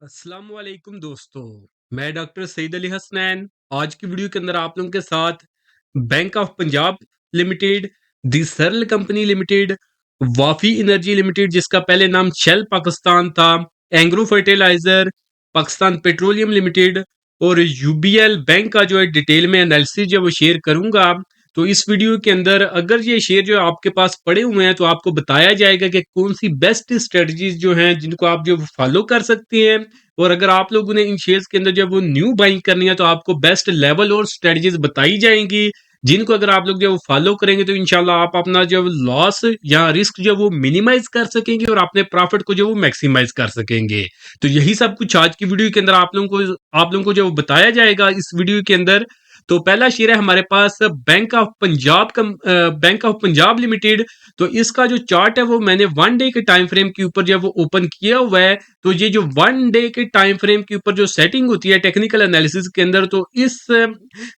अस्सलाम वालेकुम दोस्तों। मैं डॉक्टर सईद अली हसनैन आज की वीडियो के अंदर आप लोगों के साथ bank of Punjab limited, the Searle company limited, Wafi energy limited जिसका पहले नाम शेल पाकिस्तान था, Engro fertilizer, Pakistan petroleum limited और यूबीएल बैंक का जो है डिटेल में एनालिसिस जो वो शेयर करूंगा। तो इस वीडियो के अंदर अगर ये शेयर जो है आपके पास पड़े हुए हैं तो आपको बताया जाएगा कि कौन सी बेस्ट स्ट्रेटजीज जो हैं जिनको आप जो फॉलो कर सकते हैं, और अगर आप लोगों ने इन शेयर्स के अंदर जब वो न्यू बाइंग करनी है तो आपको बेस्ट लेवल और स्ट्रेटजीज बताई जाएंगी जिनको अगर आप लोग जब फॉलो करेंगे तो इंशाल्लाह आप अपना जब लॉस या रिस्क जो वो मिनिमाइज कर सकेंगे और अपने प्रॉफिट को जो वो मैक्सिमाइज कर सकेंगे। तो यही सब कुछ आज की वीडियो के अंदर आप लोगों को जो बताया जाएगा इस वीडियो के अंदर। तो पहला शेयर है हमारे पास बैंक ऑफ पंजाब लिमिटेड। तो इसका जो चार्ट है वो मैंने वन डे के टाइम फ्रेम के ऊपर जब वो ओपन किया हुआ है, तो ये जो वन डे के टाइम फ्रेम के ऊपर जो सेटिंग होती है टेक्निकल एनालिसिस के अंदर, तो इस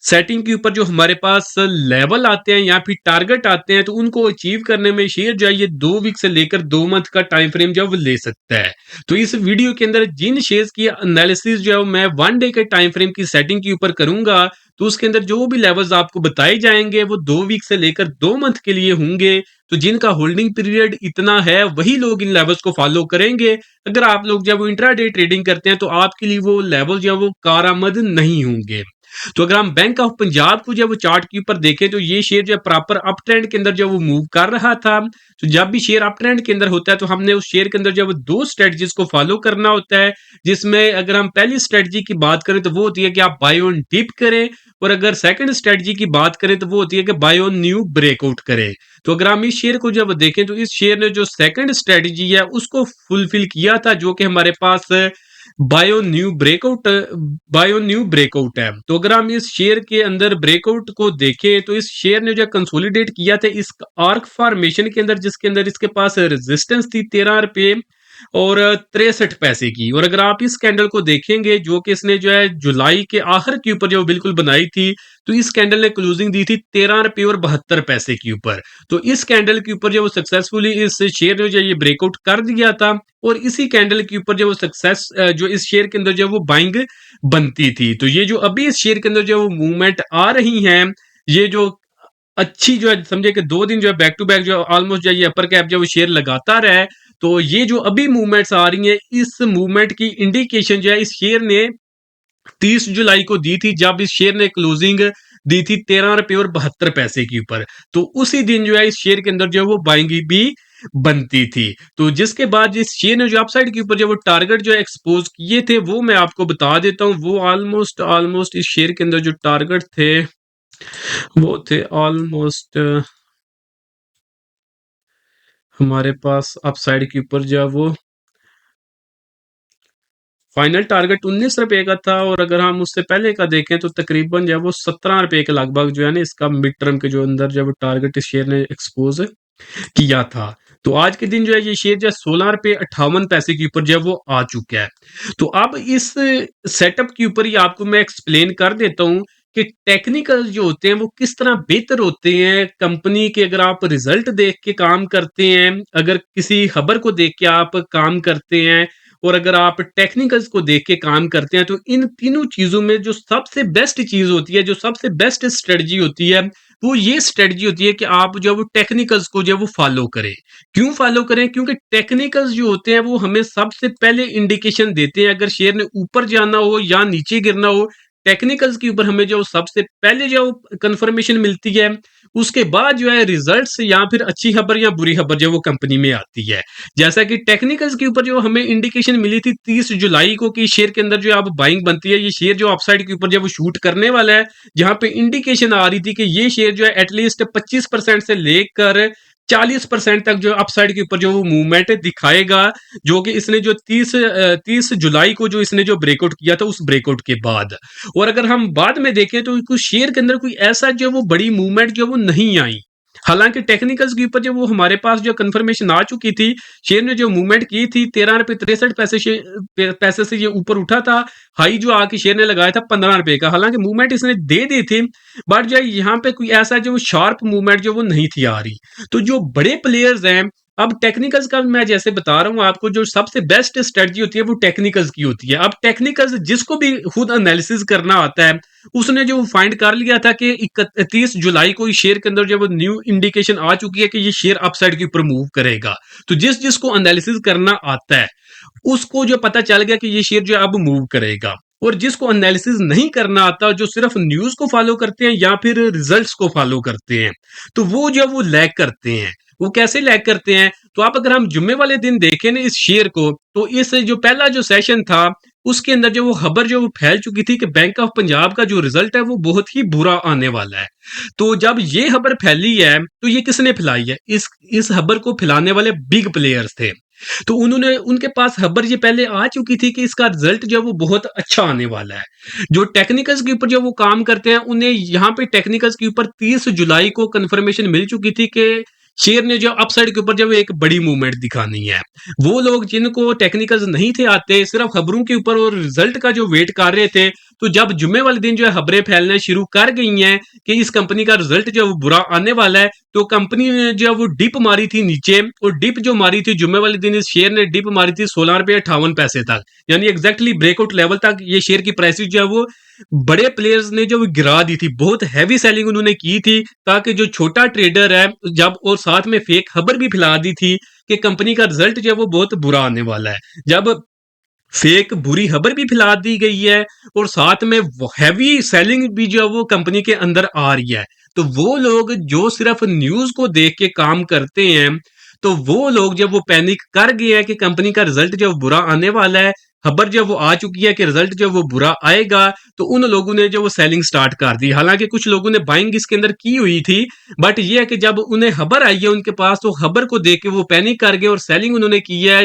सेटिंग के ऊपर जो हमारे पास लेवल आते हैं या फिर टारगेट आते हैं तो उनको अचीव करने में शेयर जो है ये 2 वीक से लेकर 2 मंथ का टाइम फ्रेम जो है वो ले सकता है। तो इस वीडियो के अंदर जिन शेयर्स की एनालिसिस जो है मैं वन डे के टाइम फ्रेम की सेटिंग के ऊपर करूंगा तो उसके अंदर जो भी लेवल्स आपको बताए जाएंगे वो 2 वीक से लेकर 2 मंथ के लिए होंगे। तो जिनका होल्डिंग पीरियड इतना है वही लोग इन लेवल्स को फॉलो करेंगे। अगर आप लोग जब इंट्राडे ट्रेडिंग करते हैं तो आपके लिए वो लेवल जो है वो कारआमद नहीं होंगे। तो अगर हम बैंक ऑफ पंजाब को जब वो चार्ट के ऊपर देखें तो ये शेयर जो है प्रॉपर अप ट्रेंड के अंदर जब वो मूव कर रहा था, तो जब भी शेयर अप ट्रेंड के अंदर होता है तो हमने उस शेयर के अंदर जब दो स्ट्रेटजीज को फॉलो करना होता है, जिसमें अगर हम पहली स्ट्रेटजी की बात करें तो वो होती है कि आप बाय ऑन डिप करें, और अगर सेकंड स्ट्रेटजी की बात करें तो वो होती है कि बाय ऑन न्यू ब्रेकआउट करें। तो अगर हम इस शेयर को जब देखें तो इस शेयर ने जो सेकंड स्ट्रेटजी है उसको फुलफिल किया था, जो कि हमारे पास बायो न्यू ब्रेकआउट है। तो अगर हम इस शेयर के अंदर ब्रेकआउट को देखें तो इस शेयर ने जो कंसोलिडेट किया था इस आर्क फॉर्मेशन के अंदर, जिसके अंदर इसके पास रेजिस्टेंस थी 13 रुपये और 63 पैसे की। और अगर आप इस कैंडल को देखेंगे जो कि इसने जो है जुलाई के आखिर के ऊपर जो बिल्कुल बनाई थी, तो इस कैंडल ने क्लोजिंग दी थी 13 रुपये और 72 पैसे के ऊपर। तो इस कैंडल के ऊपर जो वो सक्सेसफुली इस शेयर ने जो ये ब्रेकआउट कर दिया था, और इसी कैंडल के ऊपर जो वो सक्सेस जो इस शेयर के अंदर जो वो बाइंग बनती थी। तो ये जो अभी इस शेयर के अंदर जो वो मूवमेंट आ रही है, ये जो अच्छी जो है समझे कि 2 दिन जो है बैक टू बैक जो ऑलमोस्ट जो ये अपर कैप जो वो शेयर लगाता रहा है, तो ये जो अभी मूवमेंट्स आ रही हैं इस मूवमेंट की इंडिकेशन जो है इस शेयर ने 30 जुलाई को दी थी, जब इस शेयर ने क्लोजिंग दी थी 13 रुपये और 72 पैसे के ऊपर। तो उसी दिन जो है इस शेयर के अंदर जो है वो बाइंग भी बनती थी। तो जिसके बाद इस शेयर ने जो अपसाइड के ऊपर जो वो टारगेट जो एक्सपोज किए थे वो मैं आपको बता देता हूं। वो ऑलमोस्ट ऑलमोस्ट इस शेयर के अंदर जो टारगेट थे वो थे ऑलमोस्ट हमारे पास अपसाइड के ऊपर जो है वो फाइनल टारगेट 19 रुपए का था, और अगर हम उससे पहले का देखें तो तकरीबन जो है वो 17 रुपए के लगभग जो है ना इसका मिड टर्म के जो अंदर जब टारगेट इस शेयर ने एक्सपोज किया था। तो आज के दिन जो है ये शेयर जो है 16 रुपये 58 पैसे के ऊपर जो है वो आ चुका है। तो अब इस सेटअप के ऊपर ही आपको मैं एक्सप्लेन कर देता हूं कि टेक्निकल जो होते हैं वो किस तरह बेहतर होते हैं कंपनी के। अगर आप रिजल्ट देख के काम करते हैं, अगर किसी खबर को देख के आप काम करते हैं, और अगर आप टेक्निकल्स को देख के काम करते हैं, तो इन तीनों चीजों में जो सबसे बेस्ट चीज होती है, जो सबसे बेस्ट स्ट्रेटजी होती है, वो ये स्ट्रेटजी होती है कि आप जो है वो टेक्निकल्स को जो है वो फॉलो करें। क्यों फॉलो करें? क्योंकि टेक्निकल्स जो होते हैं वो हमें सबसे पहले इंडिकेशन देते हैं अगर शेयर ने ऊपर जाना हो या नीचे गिरना हो। टेक्निकल्स के ऊपर हमें जो सबसे पहले जो कंफर्मेशन मिलती है, उसके बाद जो है रिजल्ट्स या फिर अच्छी खबर या बुरी खबर जो वो कंपनी में आती है। जैसा कि टेक्निकल्स के ऊपर जो हमें इंडिकेशन मिली थी 30 जुलाई को कि शेयर के अंदर जो अब बाइंग बनती है, ये शेयर जो अपसाइड के ऊपर जब वो शूट करने वाला है, जहां पे इंडिकेशन आ रही थी कि ये शेयर जो है एटलीस्ट 25% से लेकर 40% तक जो अपसाइड के ऊपर जो वो मूवमेंट दिखाएगा, जो कि इसने जो 30 जुलाई को जो इसने जो ब्रेकआउट किया था उस ब्रेकआउट के बाद। और अगर हम बाद में देखें तो कुछ शेयर के अंदर कोई ऐसा जो वो बड़ी मूवमेंट जो वो नहीं आई। हालांकि टेक्निकल्स के ऊपर जो वो हमारे पास जो कंफर्मेशन आ चुकी थी, शेयर ने जो मूवमेंट की थी 13 रुपये 63 पैसे पैसे से ये ऊपर उठा था। हाई जो आके शेयर ने लगाया था 15 रुपए का, हालांकि मूवमेंट इसने दे दी थी, बट जो यहाँ पे कोई ऐसा जो शार्प मूवमेंट जो वो नहीं थी आ रही। तो जो बड़े प्लेयर्स हैं, अब टेक्निकल्स का मैं जैसे बता रहा हूँ आपको, जो सबसे बेस्ट स्ट्रेटजी होती है वो टेक्निकल्स की होती है। अब टेक्निकल्स जिसको भी खुद एनालिसिस करना आता है, उसने जो फाइंड कर लिया था कि 31 जुलाई को इस शेयर के अंदर जो वो न्यू इंडिकेशन आ चुकी है कि ये शेयर अपसाइड के ऊपर मूव करेगा। तो जिसको एनालिसिस करना आता है उसको जो पता चल गया कि ये शेयर जो अब मूव करेगा। और जिसको एनालिसिस नहीं करना आता, जो सिर्फ न्यूज को फॉलो करते हैं या फिर रिजल्ट्स को फॉलो करते हैं, तो वो जो वो लैग करते हैं। वो कैसे लैग करते हैं? तो आप अगर हम जुम्मे वाले दिन देखें ना इस शेयर को, तो इस जो पहला जो सेशन था उसके अंदर जो वो खबर जो वो फैल चुकी थी कि बैंक ऑफ पंजाब का जो रिजल्ट है वो बहुत ही बुरा आने वाला है। तो जब ये खबर फैली है तो ये किसने फैलाई है? इस खबर को फैलाने वाले बिग प्लेयर्स थे। तो उन्होंने उनके पास खबर ये पहले आ चुकी थी कि इसका रिजल्ट जो है वो बहुत अच्छा आने वाला है। जो टेक्निकल्स के ऊपर जो वो काम करते हैं, उन्हें यहाँ पे टेक्निकल्स के ऊपर 30 जुलाई को कंफर्मेशन मिल चुकी थी कि शेयर ने जो अपसाइड के ऊपर जब एक बड़ी मूवमेंट दिखानी है। वो लोग जिनको टेक्निकल्स नहीं थे आते, सिर्फ खबरों के ऊपर और रिजल्ट का जो वेट कर रहे थे, तो जब जुम्मे वाले दिन जो है खबरें फैलना शुरू कर गई हैं कि इस कंपनी का रिजल्ट जो है वो बुरा आने वाला है, तो कंपनी ने जो है वो डिप मारी थी नीचे। और डिप जो मारी थी जुम्मे वाले दिन, इस शेयर ने डिप मारी थी 16 रुपये 58 पैसे तक, यानी एग्जैक्टली ब्रेकआउट लेवल तक ये शेयर की प्राइस जो है वो बड़े प्लेयर्स ने जो गिरा दी थी। बहुत हैवी सेलिंग उन्होंने की थी, ताकि जो छोटा ट्रेडर है जब, और साथ में फेक खबर भी फैला दी थी कि कंपनी का रिजल्ट जो है वो बहुत बुरा आने वाला है। जब फेक बुरी खबर भी फैला दी गई है और साथ में हैवी सेलिंग भी जो है वो कंपनी के अंदर आ रही है, तो वो लोग जो सिर्फ न्यूज को देख के काम करते हैं, तो वो लोग जब वो पैनिक कर गए हैं कि कंपनी का रिजल्ट जो बुरा आने वाला है, खबर जो वो आ चुकी है कि रिजल्ट जो वो बुरा आएगा, तो उन लोगों ने जो वो सेलिंग स्टार्ट कर दी। हालांकि कुछ लोगों ने बाइंग इसके अंदर की हुई थी, बट ये है कि जब उन्हें खबर आई है उनके पास, तो खबर को देख के वो पैनिक कर गए और सेलिंग उन्होंने की है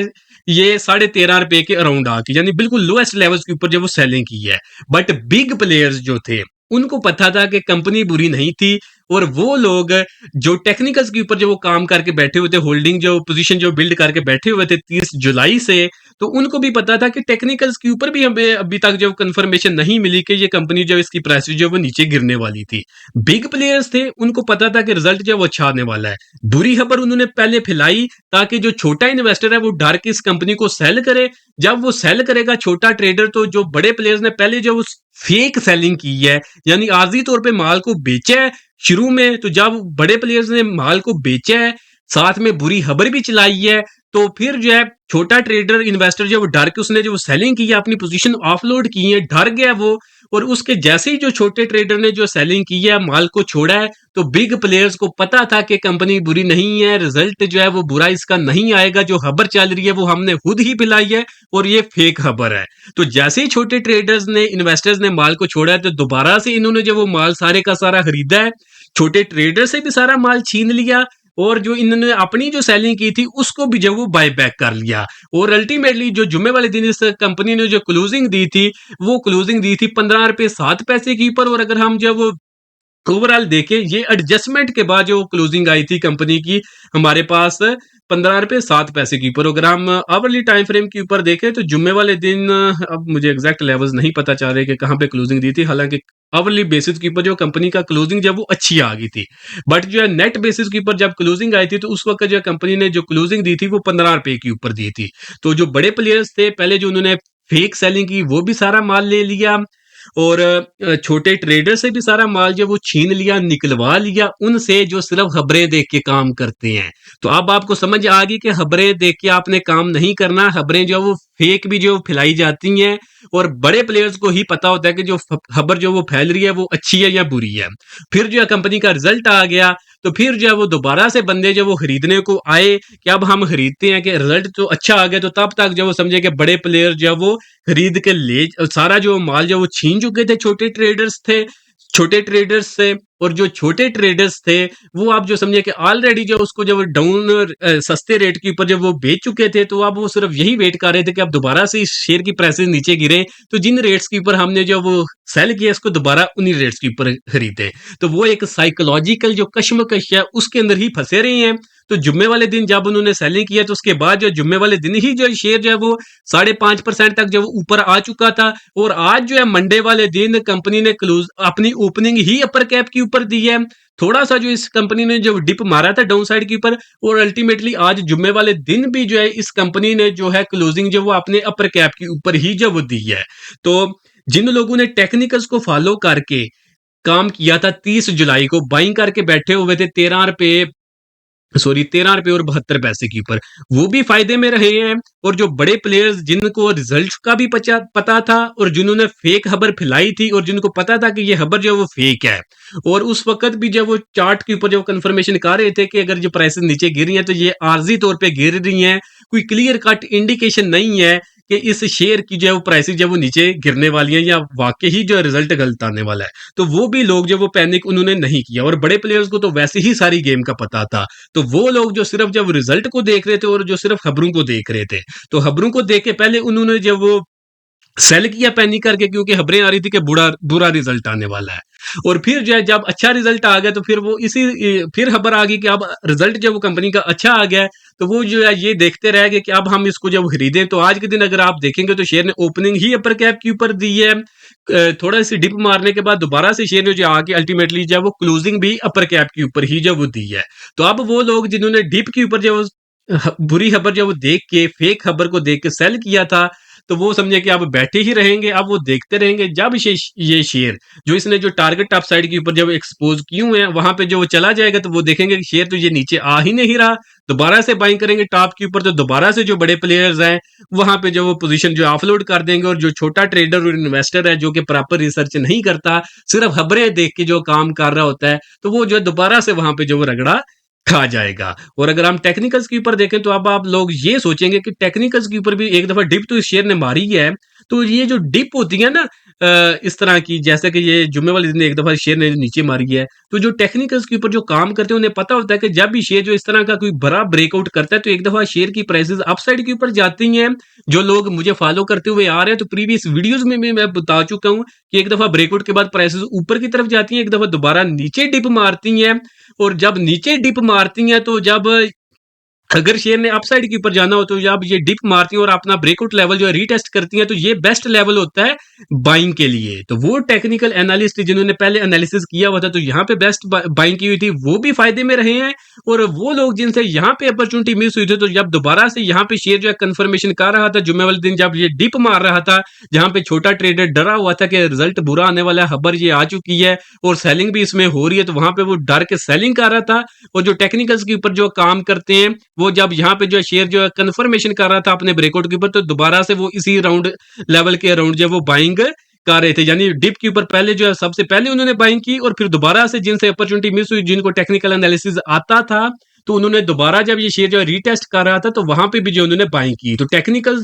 ये 13.5 रुपए के अराउंड आके, यानी बिल्कुल लोएस्ट लेवल्स के ऊपर जब वो सेलिंग की है। बट बिग प्लेयर्स जो थे उनको पता था कि कंपनी बुरी नहीं थी, और वो लोग जो टेक्निकल्स के ऊपर जो वो काम करके बैठे हुए थे, होल्डिंग जो पोजीशन जो बिल्ड करके बैठे हुए थे 30 जुलाई से, तो उनको भी पता था कि टेक्निकल्स के ऊपर भी हमें अभी तक जो कंफर्मेशन नहीं मिली कि ये कंपनी जो इसकी प्राइस जो वो नीचे गिरने वाली थी। बिग प्लेयर्स थे, उनको पता था कि रिजल्ट जो वो अच्छा आने वाला है। बुरी खबर उन्होंने पहले फैलाई ताकि जो छोटा इन्वेस्टर है वो डर के इस कंपनी को सेल करे। जब वो सेल करेगा छोटा ट्रेडर, तो जो बड़े प्लेयर्स ने पहले जो फेक सेलिंग की है, यानी आर्जी तौर पे माल को बेचा है शुरू में, तो जब बड़े प्लेयर्स ने माल को बेचा है, साथ में बुरी खबर भी चलाई है, तो फिर जो है छोटा ट्रेडर इन्वेस्टर जो वो डर के उसने जो सेलिंग की है, अपनी पोजीशन ऑफलोड की है, डर गया वो। और उसके जैसे ही जो छोटे ट्रेडर ने जो सेलिंग की है, माल को छोड़ा है, तो बिग प्लेयर्स को पता था कि कंपनी बुरी नहीं है, रिजल्ट जो है वो बुरा इसका नहीं आएगा, जो खबर चल रही है वो हमने खुद ही फैलाई है और ये फेक खबर है। तो जैसे ही छोटे ट्रेडर्स ने, इन्वेस्टर्स ने माल को छोड़ा है, तो दोबारा से इन्होंने जो वो माल सारे का सारा खरीदा है, छोटे ट्रेडर से भी सारा माल छीन लिया, और जो इन्होंने अपनी जो सेलिंग की थी उसको भी जो वो बाय बैक कर लिया। और अल्टीमेटली जो जुम्मे वाले दिन इस कंपनी ने जो क्लोजिंग दी थी, वो क्लोजिंग दी थी 15 रुपये 7 पैसे की ऊपर। और अगर हम जो वो ओवरऑल देखें, ये एडजस्टमेंट के बाद जो क्लोजिंग आई थी कंपनी की हमारे पास 15 रुपये 7 पैसे के ऊपर। अगर हम आवरली टाइम फ्रेम के ऊपर देखें, तो जुम्मे वाले दिन, अब मुझे एग्जैक्ट लेवल्स नहीं पता चल रहे कि कहाँ पे क्लोजिंग दी थी, हालांकि आवरली बेसिस के ऊपर जो कंपनी का क्लोजिंग जब वो अच्छी आ गई थी, बट जो है नेट बेसिस के ऊपर जब क्लोजिंग आई थी, तो उस वक्त जो कंपनी ने जो क्लोजिंग दी थी वो 15 रुपए के ऊपर दी थी। तो जो बड़े प्लेयर्स थे पहले जो उन्होंने फेक सेलिंग की, वो भी सारा माल ले लिया, और छोटे ट्रेडर से भी सारा माल जो वो छीन लिया, निकलवा लिया उनसे, जो सिर्फ खबरें देख के काम करते हैं। तो अब आपको समझ आ गई कि खबरें देख के आपने काम नहीं करना, खबरें जो वो फेक भी जो फैलाई जाती हैं, और बड़े प्लेयर्स को ही पता होता है कि जो खबर जो वो फैल रही है वो अच्छी है या बुरी है। फिर जो है कंपनी का रिजल्ट आ गया, तो फिर जो है वो दोबारा से बंदे जो वो खरीदने को आए कि अब हम खरीदते हैं, कि रिजल्ट तो अच्छा आ गया, तो तब तक जो वो समझे कि बड़े प्लेयर जो वो खरीद के ले सारा जो माल जो वो छीन चुके थे, छोटे ट्रेडर्स थे, छोटे ट्रेडर्स से, और जो छोटे ट्रेडर्स थे वो आप जो समझिए कि ऑलरेडी जो उसको जब डाउन सस्ते रेट के ऊपर जब वो बेच चुके थे, तो अब वो सिर्फ यही वेट कर रहे थे कि अब दोबारा से इस शेयर की प्राइसेस नीचे गिरे, तो जिन रेट्स के ऊपर हमने जो वो सेल किया इसको दोबारा उन्हीं रेट्स के ऊपर खरीदे। तो वो एक साइकोलॉजिकल जो कश्मकश है उसके अंदर ही फंसे रहे हैं। तो जुम्मे वाले दिन जब उन्होंने सेलिंग किया तो उसके बाद जो जुम्मे वाले दिन ही जो शेयर जो है वो 5.5% तक जब ऊपर आ चुका था, और आज जो है मंडे वाले दिन कंपनी ने क्लोज अपनी ओपनिंग ही अपर कैप के ऊपर दी है। थोड़ा सा जो इस कंपनी ने जो डिप मारा था डाउन साइड के ऊपर, और अल्टीमेटली आज जुम्मे वाले दिन भी जो है इस कंपनी ने जो है क्लोजिंग जो वो अपने अपर कैप के ऊपर ही जो वो दी है। तो जिन लोगों ने टेक्निकल्स को फॉलो करके काम किया था 30 जुलाई को बाइंग करके बैठे हुए थे 13 रुपए, सॉरी 13 रुपए और 72 पैसे के ऊपर, वो भी फायदे में रहे हैं। और जो बड़े प्लेयर्स जिनको रिजल्ट का भी पता था, और जिन्होंने फेक खबर फैलाई थी, और जिनको पता था कि ये खबर जो है वो फेक है, और उस वक्त भी जब वो चार्ट के ऊपर जो कंफर्मेशन कर रहे थे कि अगर जो प्राइसेस नीचे गिर रही हैं तो ये आर्जी तौर पे गिर रही हैं, कोई क्लियर कट इंडिकेशन नहीं है कि इस शेयर की जो है वो प्राइसेस जो है वो नीचे गिरने वाली हैं या वाकई ही जो है रिजल्ट गलत आने वाला है। तो वो भी लोग जो वो पैनिक उन्होंने नहीं किया, और बड़े प्लेयर्स को तो वैसे ही सारी गेम का पता था। तो वो लोग जो सिर्फ जब रिजल्ट को देख रहे थे और जो सिर्फ खबरों को देख रहे थे, तो खबरों को देख के पहले उन्होंने जब वो सेल किया पैनिक करके, क्योंकि खबरें आ रही थी कि बुरा बुरा रिजल्ट आने वाला है। और फिर जो है जब अच्छा रिजल्ट आ गया तो फिर वो फिर खबर आ गई कि अब रिजल्ट जब वो कंपनी का अच्छा आ गया है, तो वो जो है ये देखते रह गए कि अब हम इसको जब खरीदें। तो आज के दिन अगर आप देखेंगे तो शेयर ने ओपनिंग ही अपर कैप के ऊपर दी है, थोड़ा सी डिप मारने के बाद दोबारा से शेयर ने जो आके अल्टीमेटली जब वो क्लोजिंग भी अपर कैप के ऊपर ही जब वो दी है। तो अब वो लोग जिन्होंने डिप के ऊपर जब बुरी खबर जब वो देख के फेक खबर को देख के सेल किया था, तो वो समझे कि अब बैठे ही रहेंगे, अब वो देखते रहेंगे जब ये शेयर जो इसने जो टारगेट अप साइड के ऊपर जब एक्सपोज किए हुए हैं वहां पे जो वो चला जाएगा, तो वो देखेंगे कि शेयर तो ये नीचे आ ही नहीं रहा, दोबारा से बाइंग करेंगे टॉप के ऊपर, तो दोबारा से जो बड़े प्लेयर्स हैं वहां पे जो वो पोजीशन जो ऑफलोड कर देंगे, और जो छोटा ट्रेडर और इन्वेस्टर है जो कि प्रॉपर रिसर्च नहीं करता, सिर्फ खबरें देख के जो काम कर रहा होता है, तो वो जो है दोबारा से वहां पे जो वो रगड़ा खा जाएगा। और अगर हम टेक्निकल्स के ऊपर देखें तो अब आप लोग ये सोचेंगे कि टेक्निकल्स के ऊपर भी एक दफा डिप तो इस शेयर ने मारी है, तो ये जो डिप होती है ना इस तरह की, जैसे कि ये जुम्मे वाले दिन एक दफा शेयर ने नीचे मारी है, तो जो टेक्निकल्स के ऊपर जो काम करते हैं उन्हें पता होता है कि जब भी शेयर जो इस तरह का कोई बड़ा ब्रेकआउट करता है तो एक दफा शेयर की प्राइसेस अपसाइड के ऊपर जाती हैं। जो लोग मुझे फॉलो करते हुए आ रहे हैं तो प्रीवियस वीडियोस में भी मैं बता चुका हूं कि एक दफा ब्रेकआउट के बाद प्राइसेस ऊपर की तरफ जाती हैं, एक दफा दोबारा नीचे डिप मारती हैं। और जब नीचे डिप मारती हैं तो जब अगर शेयर ने अपसाइड के ऊपर जाना हो तो जब ये डिप मारती हैं और अपना ब्रेकआउट लेवल जो है रीटेस्ट करती हैं, तो ये बेस्ट लेवल होता है बाइंग के लिए। तो वो टेक्निकल एनालिस्ट जिन्होंने पहले एनालिसिस किया हुआ था तो यहाँ पे बेस्ट बाइंग की हुई थी, वो भी फायदे में रहे हैं। और वो लोग जिनसे यहाँ पे अपॉर्चुनिटी मिस हुई थी, तो जब दोबारा से यहाँ पे शेयर जो है कंफर्मेशन कर रहा था जुम्मे वाले दिन जब ये डिप मार रहा था, जहां पे छोटा ट्रेडर डरा हुआ था कि रिजल्ट बुरा आने वाला है, खबर ये आ चुकी है और सेलिंग भी इसमें हो रही है, तो वहां पे वो डर के सेलिंग कर रहा था। और जो टेक्निकल्स के ऊपर जो काम करते हैं वो जब यहाँ पे जो है शेयर जो है कंफर्मेशन कर रहा था अपने ब्रेकआउट के ऊपर, तो दोबारा से वो इसी राउंड लेवल के अराउंड जो है वो बाइंग कर रहे थे। यानी डिप के ऊपर पहले जो है सबसे पहले उन्होंने बाइंग की, और फिर दोबारा से जिनसे अपॉर्चुनिटी मिस हुई, जिनको टेक्निकल एनालिसिस आता था, तो उन्होंने दोबारा जब ये शेयर जो है रीटेस्ट कर रहा था तो वहां पे भी जो उन्होंने बाइंग की। तो टेक्निकल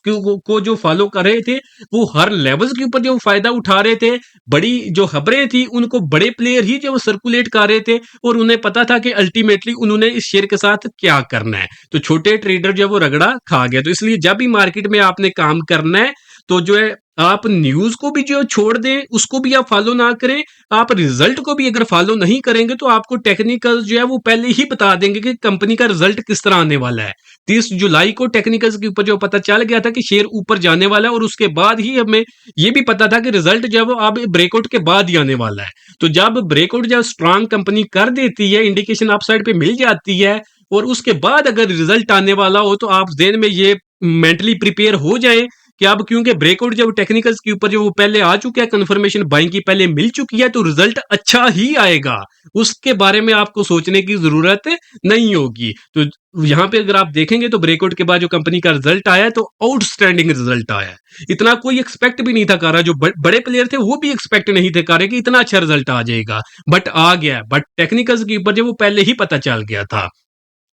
को जो फॉलो कर रहे थे वो हर लेवल्स के ऊपर जो फायदा उठा रहे थे। बड़ी जो खबरें थी उनको बड़े प्लेयर ही जो सर्कुलेट कर रहे थे, और उन्हें पता था कि अल्टीमेटली उन्होंने इस शेयर के साथ क्या करना है। तो छोटे ट्रेडर जो है वो रगड़ा खा गया। तो इसलिए जब भी मार्केट में आपने काम करना है तो जो है आप न्यूज को भी जो छोड़ दें, उसको भी आप फॉलो ना करें, आप रिजल्ट को भी अगर फॉलो नहीं करेंगे तो आपको टेक्निकल्स जो है वो पहले ही बता देंगे कि कंपनी का रिजल्ट किस तरह आने वाला है। 30 जुलाई को टेक्निकल्स के ऊपर जो पता चल गया था कि शेयर ऊपर जाने वाला है, और उसके बाद ही हमें ये भी पता था कि रिजल्ट जो है वो अब ब्रेकआउट के बाद ही आने वाला है। तो जब ब्रेकआउट जब स्ट्रांग कंपनी कर देती है, इंडिकेशन अपसाइड पे मिल जाती है, और उसके बाद अगर रिजल्ट आने वाला हो, तो आप जेन में ये मेंटली प्रिपेयर हो जाए कि अब क्योंकि ब्रेकआउट जब टेक्निकल्स के ऊपर जो वो पहले आ चुका है, कंफर्मेशन बाइंग की पहले मिल चुकी है, तो रिजल्ट अच्छा ही आएगा, उसके बारे में आपको सोचने की जरूरत नहीं होगी। तो यहाँ पे अगर आप देखेंगे तो ब्रेकआउट के बाद जो कंपनी का रिजल्ट आया है तो आउटस्टैंडिंग रिजल्ट आया है। इतना कोई एक्सपेक्ट भी नहीं था कर रहा, जो बड़े प्लेयर थे वो भी एक्सपेक्ट नहीं थे कर रहे कि इतना अच्छा रिजल्ट आ जाएगा, बट आ गया। बट टेक्निकल्स के ऊपर जो वो पहले ही पता चल गया था।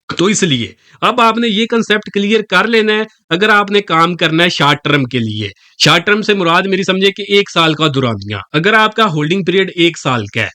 तो इसलिए अब आपने ये कंसेप्ट क्लियर कर लेना है। अगर आपने काम करना है शॉर्ट टर्म के लिए, शॉर्ट टर्म से मुराद मेरी समझे कि 1 साल का दुरानिया, अगर आपका होल्डिंग पीरियड 1 साल का है,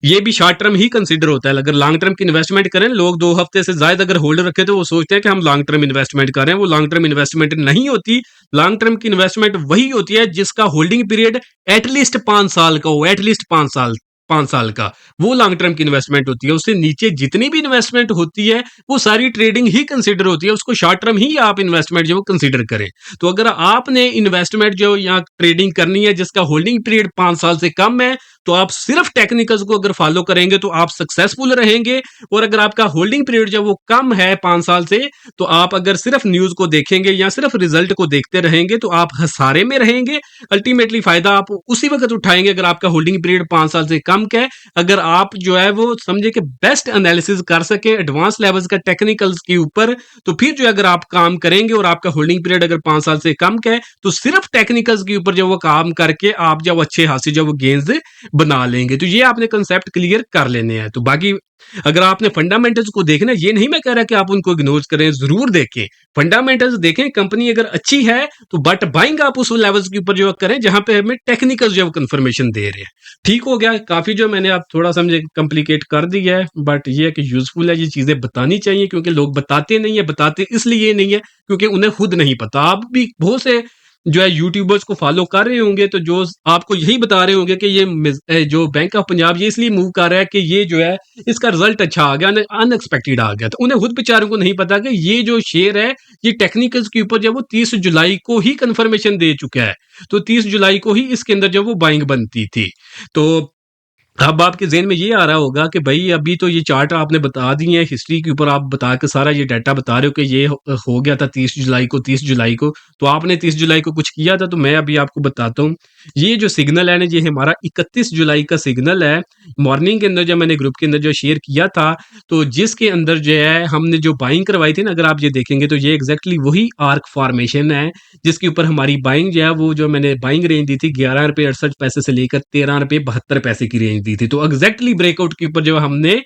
ये भी शॉर्ट टर्म ही कंसिडर होता है। अगर लॉन्ग टर्म की इन्वेस्टमेंट करें, लोग 2 हफ्ते से ज्यादा अगर होल्ड रखे तो वो सोचते हैं कि हम लॉन्ग टर्म इन्वेस्टमेंट कर रहे हैं, वो लॉन्ग टर्म इन्वेस्टमेंट नहीं होती। लॉन्ग टर्म की इन्वेस्टमेंट वही होती है जिसका होल्डिंग पीरियड एटलीस्ट 5 साल का हो, एटलीस्ट 5 साल, 5 साल का, वो लॉन्ग टर्म की इन्वेस्टमेंट होती है। उससे नीचे जितनी भी इन्वेस्टमेंट होती है वो सारी ट्रेडिंग ही कंसिडर होती है, उसको शॉर्ट टर्म ही आप इन्वेस्टमेंट जो वो कंसिडर करें। तो अगर आपने इन्वेस्टमेंट जो यहाँ ट्रेडिंग करनी है जिसका होल्डिंग पीरियड 5 साल से कम है, तो आप सिर्फ टेक्निकल्स को अगर फॉलो करेंगे तो आप सक्सेसफुल रहेंगे। और अगर आपका होल्डिंग पीरियड जब वो कम है 5 साल से, तो आप अगर सिर्फ न्यूज को देखेंगे या सिर्फ रिजल्ट को देखते रहेंगे तो आप खसारे में रहेंगे। अल्टीमेटली फायदा आप उसी वक्त उठाएंगे अगर आपका होल्डिंग पीरियड 5 साल से कम का है। अगर आप जो है वो समझे कि बेस्ट एनालिसिस कर सके एडवांस लेवल्स का टेक्निकल्स के ऊपर, तो फिर जो अगर आप काम करेंगे और आपका होल्डिंग पीरियड अगर 5 साल से कम का है, तो सिर्फ टेक्निकल्स के ऊपर जो वो काम करके आप जब अच्छे हासिल जब वो गेंस बना लेंगे। तो ये आपने कंसेप्ट क्लियर कर लेने हैं। तो बाकी अगर आपने फंडामेंटल्स को देखना है, ये नहीं मैं कह रहा कि आप उनको इग्नोर करें, जरूर देखें, फंडामेंटल्स देखें। कंपनी अगर अच्छी है तो बट बाइंग आप उस लेवल्स के ऊपर जो करें जहां पे हमें टेक्निकल जो कंफर्मेशन दे रहे हैं। ठीक हो गया, काफी जो मैंने आप थोड़ा समझे कॉम्प्लिकेट कर दिया है, बट ये है कि यूजफुल है, ये चीजें बतानी चाहिए क्योंकि लोग बताते नहीं है। बताते इसलिए नहीं है क्योंकि उन्हें खुद नहीं पता। आप भी बहुत से जो है यूट्यूबर्स को फॉलो कर रहे होंगे तो जो आपको यही बता रहे होंगे कि ये जो बैंक ऑफ पंजाब ये इसलिए मूव कर रहा है कि ये जो है इसका रिजल्ट अच्छा आ गया, अनएक्सपेक्टेड आ गया। तो उन्हें खुद बेचारों को नहीं पता कि ये जो शेयर है ये टेक्निकल्स के ऊपर जब वो 30 जुलाई को ही कंफर्मेशन दे चुका है, तो 30 जुलाई को ही इसके अंदर जब वो बाइंग बनती थी। तो अब आपके ज़हन में ये आ रहा होगा कि भाई अभी तो ये चार्ट आपने बता दिए हैं, हिस्ट्री के ऊपर आप बता के सारा ये डाटा बता रहे हो कि ये हो गया था 30 जुलाई को, 30 जुलाई को। तो आपने 30 जुलाई को कुछ किया था, तो मैं अभी आपको बताता हूँ। ये जो सिग्नल है ना, ये हमारा 31 जुलाई का सिग्नल है। मॉर्निंग के अंदर जब मैंने ग्रुप के अंदर जो शेयर किया था, तो जिसके अंदर जो है हमने जो बाइंग करवाई थी ना, अगर आप ये देखेंगे तो ये एग्जैक्टली वही आर्क फॉर्मेशन है जिसके ऊपर हमारी बाइंग जो है वो जो मैंने बाइंग रेंज दी थी 11 रुपये 68 पैसे से लेकर 13 रुपये 72 पैसे की रेंज दी थी। तो एग्जैक्टली ब्रेकआउट के ऊपर जो हमने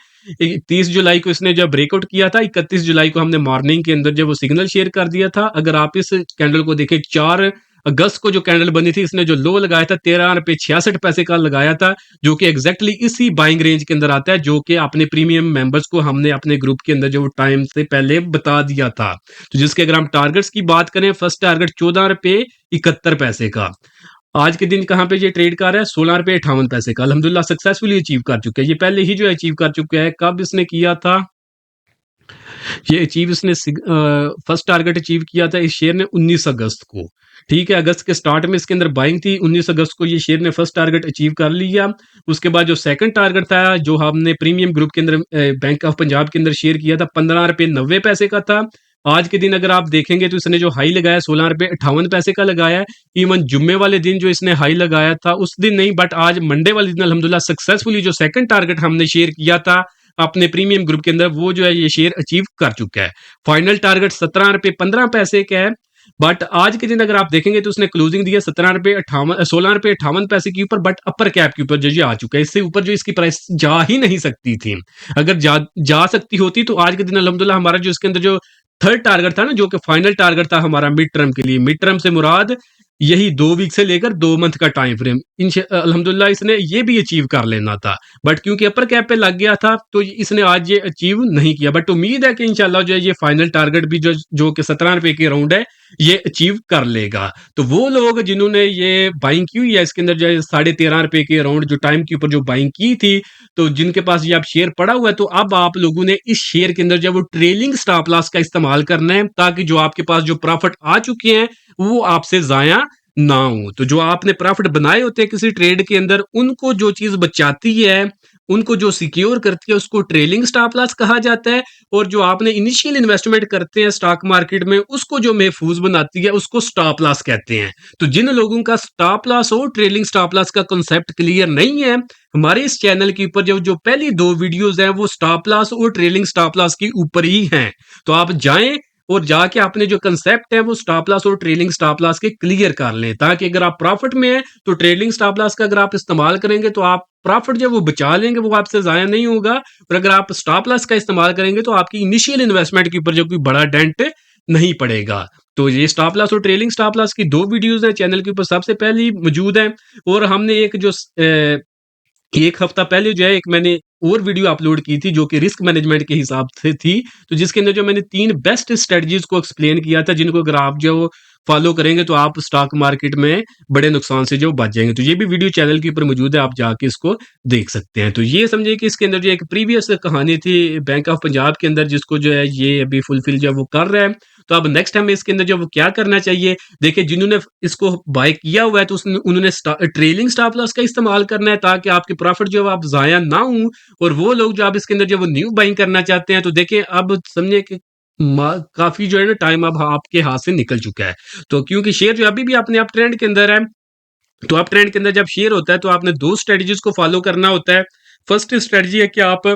30 जुलाई को इसने जब ब्रेकआउट किया था, 31 जुलाई को हमने मॉर्निंग के अंदर जब वो सिग्नल शेयर कर दिया था। अगर आप इस कैंडल को देखें, 4 अगस्त को जो कैंडल बनी थी, इसने जो लो लगाया था 13 रुपये 66 पैसे का लगाया था, जो कि एग्जैक्टली इसी बाइंग रेंज के अंदर आता है, जो कि अपने प्रीमियम मेंबर्स को हमने अपने ग्रुप के अंदर जो टाइम से पहले बता दिया था। तो जिसके अगर हम टारगेट्स की बात करें, फर्स्ट टारगेट 14 रुपये 71 पैसे का, आज के दिन कहाँ पे ये ट्रेड कर रहा है, 16 रुपये 58 पैसे का। अल्हम्दुलिल्लाह सक्सेसफुली अचीव कर चुका है। ये पहले ही जो अचीव कर चुका है। कब इसने किया था ये अचीव, इसने फर्स्ट टारगेट अचीव किया था इस शेयर ने 19 अगस्त को। ठीक है, अगस्त के स्टार्ट में इसके अंदर बाइंग थी, 19 अगस्त को ये शेयर ने फर्स्ट टारगेट अचीव कर लिया। उसके बाद जो सेकंड टारगेट था जो हमने प्रीमियम ग्रुप के अंदर बैंक ऑफ पंजाब के अंदर शेयर किया था, 15 रुपये 90 पैसे का था। आज के दिन अगर आप देखेंगे तो इसने जो हाई लगाया 16 रुपये 58 पैसे का लगाया है। इवन जुम्मे वाले दिन जो इसने हाई लगाया था उस दिन नहीं, बट आज मंडे वाले दिन अल्हम्दुलिल्लाह सक्सेसफुली जो सेकंड टारगेट हमने शेयर किया था अपने प्रीमियम ग्रुप के अंदर, वो जो है ये शेयर अचीव कर चुका है। फाइनल टारगेट 17 रुपये 15 पैसे का है, बट आज के दिन अगर आप देखेंगे तो उसने क्लोजिंग दिया 16 रुपये 58 के ऊपर, बट अपर कैप के ऊपर जो ये आ चुका है। इससे ऊपर जो इसकी प्राइस जा ही नहीं सकती थी। अगर जा सकती होती तो आज के दिन अल्हम्दुलिल्लाह हमारा जो इसके अंदर जो थर्ड टारगेट था ना, जो कि फाइनल टारगेट था हमारा मिड टर्म के लिए, मिड टर्म से मुराद यही 2 वीक से लेकर 2 मंथ का टाइम फ्रेम, अल्हम्दुलिल्लाह इसने ये भी अचीव कर लेना था, बट क्योंकि अपर कैप पे लग गया था तो इसने आज ये अचीव नहीं किया। बट उम्मीद है कि इंशाल्लाह जो है ये फाइनल टारगेट भी जो कि 17 रुपए के अराउंड है ये अचीव कर लेगा। तो वो लोग जिन्होंने ये बाइंग की हुई है इसके अंदर जो है 13.5 रुपए के अराउंड जो टाइम के ऊपर जो बाइंग की थी, तो जिनके पास ये आप शेयर पड़ा हुआ है, तो अब आप लोगों ने इस शेयर के अंदर जब वो ट्रेलिंग स्टॉप लॉस का इस्तेमाल करना है, ताकि जो आपके पास जो प्रॉफिट आ चुके हैं वो आपसे जाया ना हो। तो जो आपने प्रॉफिट बनाए होते हैं किसी ट्रेड के अंदर, उनको जो चीज बचाती है, उनको जो सिक्योर करती है, उसको ट्रेलिंग स्टॉप लॉस कहा जाता है। और जो आपने इनिशियल इन्वेस्टमेंट करते हैं स्टॉक मार्केट में, उसको जो महफूज बनाती है उसको स्टॉप लॉस कहते हैं। तो जिन लोगों का स्टॉप लॉस और ट्रेलिंग स्टॉप लॉस का कॉन्सेप्ट क्लियर नहीं है, हमारे इस चैनल के ऊपर जो पहली 2 वीडियोस हैं वो स्टॉप लॉस और ट्रेलिंग स्टॉप लॉस के ऊपर ही हैं। तो आप जाएं और जाके अपने जो कंसेप्ट है वो स्टॉप लॉस और ट्रेलिंग स्टॉप लॉस के क्लियर कर लें, ताकि अगर आप प्रॉफिट में है तो ट्रेलिंग स्टॉप लॉस का अगर आप इस्तेमाल करेंगे तो आप प्रॉफिट जो वो बचा लेंगे, वो आपसे ज़ाया नहीं होगा। और अगर आप स्टॉप लॉस का इस्तेमाल करेंगे तो आपकी इनिशियल इन्वेस्टमेंट के ऊपर जो कोई बड़ा डेंट नहीं पड़ेगा। तो ये स्टॉप लॉस और ट्रेलिंग स्टॉप लॉस की 2 वीडियोज़ हैं चैनल के ऊपर, सबसे पहली मौजूद है। और हमने एक जो 1 हफ्ता पहले जो है एक मैंने और वीडियो अपलोड की थी जो कि रिस्क मैनेजमेंट के हिसाब से थी। तो जिसके अंदर जो मैंने 3 बेस्ट स्ट्रेटजीज़ को एक्सप्लेन किया था, जिनको अगर आप जो फॉलो करेंगे तो आप स्टॉक मार्केट में बड़े नुकसान से जो बच जाएँगे। तो ये भी वीडियो चैनल के ऊपर मौजूद है, आप जाके इसको देख सकते हैं। तो ये समझिए कि इसके अंदर जो एक प्रीवियस कहानी थी बैंक ऑफ पंजाब के अंदर, जिसको जो है ये अभी फुलफिल जो है वो कर रहा है। तो अब नेक्स्ट हमें इसके अंदर जो वो क्या करना चाहिए, देखिए जिन्होंने इसको बाय किया हुआ है तो उन्होंने ट्रेलिंग स्टॉप लॉस का इस्तेमाल करना है, ताकि आपके प्रॉफिट जो है आप ज़ाया ना हो। और वो लोग जो आप इसके अंदर जो वो न्यू बाइंग करना चाहते हैं, तो देखिए अब समझिए कि काफ़ी जो है ना टाइम अब आपके हाथ से निकल चुका है। तो क्योंकि शेयर जो अभी भी अपने आप ट्रेंड के अंदर है, तो आप ट्रेंड के अंदर जब शेयर होता है तो आपने 2 स्ट्रेटजीज़ को फॉलो करना होता है। फर्स्ट स्ट्रेटजी है कि आप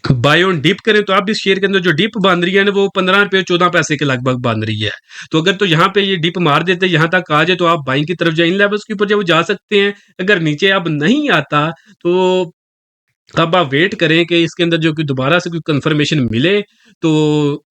बाय ऑन डिप करें, तो आप इस शेयर के अंदर जो डिप बन रही है ना वो 15 रुपए 14 पैसे के लगभग बन रही है। तो अगर तो यहाँ पे ये डिप मार देते यहाँ तक आ जाए तो आप बाइंग की तरफ जाए, इन लेवल्स के ऊपर जब वो जा सकते हैं। अगर नीचे अब नहीं आता तो अब आप वेट करें कि इसके अंदर जो कि दोबारा से कोई कंफर्मेशन मिले, तो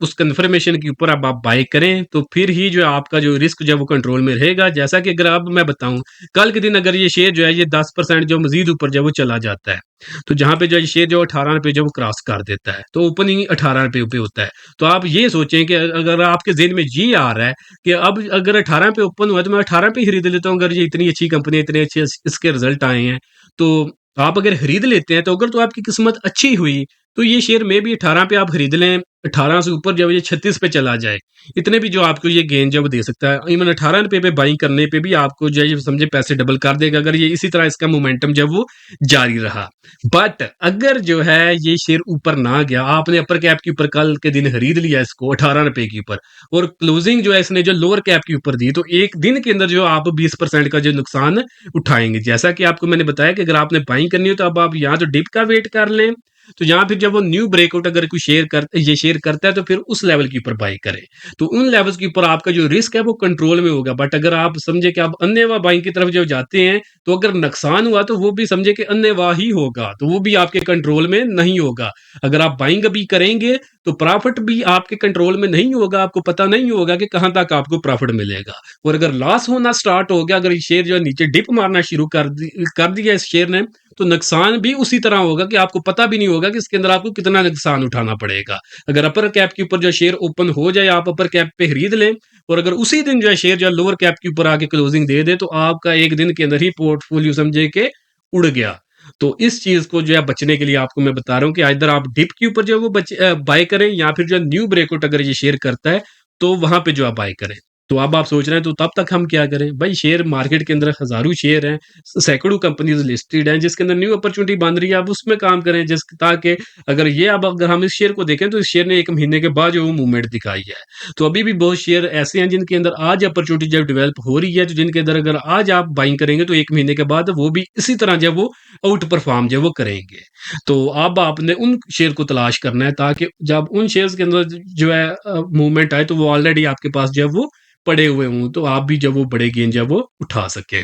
उस कंफर्मेशन के ऊपर अब आप बाय करें, तो फिर ही जो है आपका जो रिस्क जो है वो कंट्रोल में रहेगा। जैसा कि अगर अब मैं बताऊं, कल के दिन अगर ये शेयर जो है ये 10% जो मजीद ऊपर जो है वो चला जाता है, तो जहां पे जो है शेयर जो 18 रुपये जो वो क्रॉस कर देता है, तो ओपनिंग 18 रुपये पे होता है। तो आप ये सोचें कि अगर आपके जेहन में ये आ रहा है कि अब अगर 18 पे ओपन हुआ है तो मैं 18 पे खरीद लेता हूँ, अगर ये इतनी अच्छी कंपनी इतने अच्छे इसके रिजल्ट आए हैं, तो आप अगर खरीद लेते हैं, तो अगर तो आपकी किस्मत अच्छी हुई तो ये शेयर में भी 18 पे आप खरीद लें, 18 से ऊपर जब ये 36 पे चला जाए, इतने भी जो आपको ये गेन जब दे सकता है। इवन 18 रुपए पे बाइंग करने पे भी आपको जो है ये समझे पैसे डबल कर देगा, अगर ये इसी तरह इसका मोमेंटम जब वो जारी रहा। बट अगर जो है ये शेयर ऊपर ना गया, आपने अपर कैप के ऊपर कल के दिन खरीद लिया इसको 18 रुपए के ऊपर, और क्लोजिंग जो है इसने जो लोअर कैप के ऊपर दी, तो एक दिन के अंदर जो आप 20% का जो नुकसान उठाएंगे। जैसा कि आपको मैंने बताया कि अगर आपने बाइंग करनी हो तो अब आप यहाँ तो डिप का वेट कर लें, तो यहाँ फिर जब वो न्यू ब्रेकआउट अगर कोई शेयर करता है तो फिर उस लेवल के ऊपर बाई करें। तो उन लेवल्स के ऊपर आपका जो रिस्क है वो कंट्रोल में होगा। बट अगर आप समझे कि आप अन्नेवा बाइंग की तरफ जब जाते हैं, तो अगर नुकसान हुआ तो वो भी समझे कि अन्नेवा ही होगा, तो वो भी आपके कंट्रोल में नहीं होगा। अगर आप बाइंग भी करेंगे तो प्रॉफिट भी आपके कंट्रोल में नहीं होगा, आपको पता नहीं होगा कि कहां तक आपको प्रॉफिट मिलेगा। और अगर लॉस होना स्टार्ट हो गया, अगर ये शेयर जो है नीचे डिप मारना शुरू कर दिया इस शेयर ने, तो नुकसान भी उसी तरह होगा कि आपको पता भी नहीं होगा कि इसके अंदर आपको कितना नुकसान उठाना पड़ेगा। अगर अपर कैप के ऊपर जो शेयर ओपन हो जाए, आप अपर कैप पे खरीद लें, और अगर उसी दिन जो है शेयर जो है लोअर कैप के ऊपर आके क्लोजिंग दे दे, तो आपका एक दिन के अंदर ही पोर्टफोलियो समझे के उड़ गया। तो इस चीज को जो है बचने के लिए आपको मैं बता रहा हूँ कि इधर आप डिप के ऊपर जो है वो बाय करें, या फिर जो है न्यू ब्रेकआउट अगर ये शेयर करता है तो वहां पे जो आप बाय करें। तो अब आप सोच रहे हैं तो तब तक हम क्या करें भाई, शेयर मार्केट के अंदर हजारों शेयर हैं, सैकड़ों कंपनीज लिस्टेड हैं, जिसके अंदर न्यू अपॉर्चुनिटी बन रही है, आप उसमें काम करें, जिस ताकि अगर ये अब अगर हम इस शेयर को देखें तो इस शेयर ने 1 महीने के बाद जो मूवमेंट दिखाई है। तो अभी भी बहुत शेयर ऐसे हैं जिनके अंदर आज अपॉर्चुनिटी जब डेवलप हो रही है, तो जिनके अंदर अगर आज आप बाइंग करेंगे तो 1 महीने के बाद वो भी इसी तरह जब वो आउट परफॉर्म जब वो करेंगे। तो अब आपने उन शेयर को तलाश करना है, ताकि जब उन शेयर्स के अंदर जो है मूवमेंट आए तो वो ऑलरेडी आपके पास जब वो पड़े हुए हों, तो आप भी जब वो बड़े गेन जब वो उठा सकें।